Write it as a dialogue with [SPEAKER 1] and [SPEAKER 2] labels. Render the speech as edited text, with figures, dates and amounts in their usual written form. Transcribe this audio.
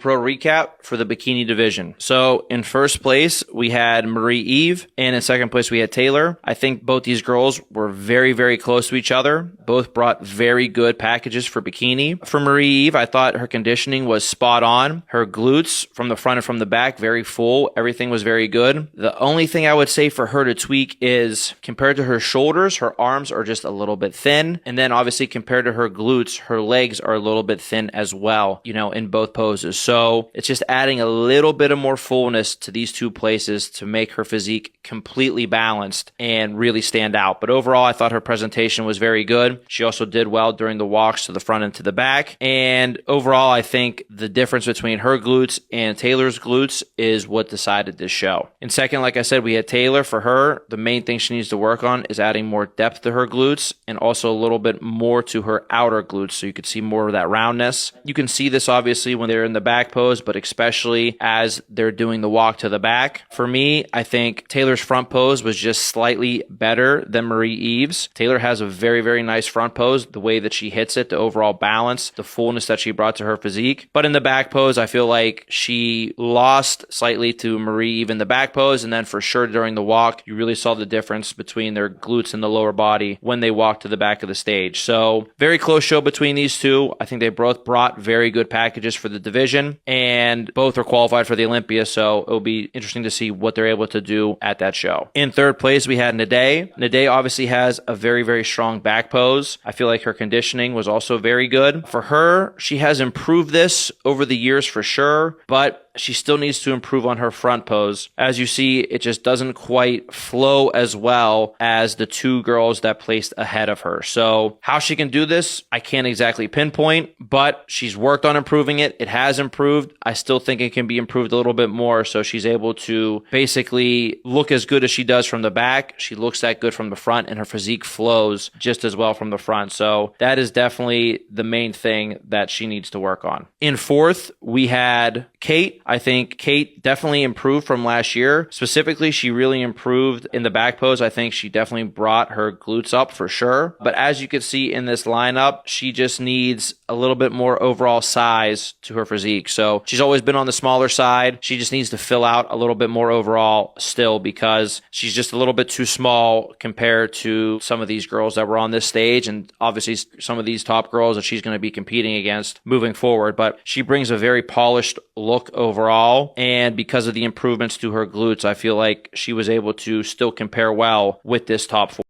[SPEAKER 1] Pro recap for the bikini division. So in first place, we had Marie-Eve, and in second place, we had Taylor. I think both these girls were very, very close to each other. Both brought very good packages for bikini. For Marie-Eve, I thought her conditioning was spot on. Her glutes from the front and from the back, very full. Everything was very good. The only thing I would say for her to tweak is compared to her shoulders, her arms are just a little bit thin. And then obviously compared to her glutes, her legs are a little bit thin as well, in both poses. So it's just adding a little bit of more fullness to these two places to make her physique completely balanced and really stand out. But overall, I thought her presentation was very good. She also did well during the walks to the front and to the back. And overall, I think the difference between her glutes and Taylor's glutes is what decided this show. And second, like I said, we had Taylor. For her, the main thing she needs to work on is adding more depth to her glutes and also a little bit more to her outer glutes so you could see more of that roundness. You can see this obviously when they're in the back pose, but especially as they're doing the walk to the back. For me, I think Taylor's front pose was just slightly better than Marie-Eve's. Taylor has a very, very nice front pose, the way that she hits it, the overall balance, the fullness that she brought to her physique. But in the back pose, I feel like she lost slightly to Marie-Eve in the back pose, and then for sure during the walk, you really saw the difference between their glutes and the lower body when they walked to the back of the stage. So very close show between these two. I think they both brought very good packages for the division, and both are qualified for the Olympia, so it'll be interesting to see what they're able to do at that show. In third place, we had Nade. Nade obviously has a very, very strong back pose. I feel like her conditioning was also very good. For her, she has improved this over the years for sure, but she still needs to improve on her front pose. As you see, it just doesn't quite flow as well as the two girls that placed ahead of her. So how she can do this, I can't exactly pinpoint, but she's worked on improving it. It has improved. I still think it can be improved a little bit more so she's able to basically look as good as she does from the back. She looks that good from the front, and her physique flows just as well from the front. So that is definitely the main thing that she needs to work on. In fourth, we had Kate. I think Kate definitely improved from last year. Specifically, she really improved in the back pose. I think she definitely brought her glutes up for sure. But as you can see in this lineup, she just needs a little bit more overall size to her physique. So she's always been on the smaller side. She just needs to fill out a little bit more overall still because she's just a little bit too small compared to some of these girls that were on this stage, and obviously some of these top girls that she's going to be competing against moving forward. But she brings a very polished look overall, and because of the improvements to her glutes, I feel like she was able to still compare well with this top four.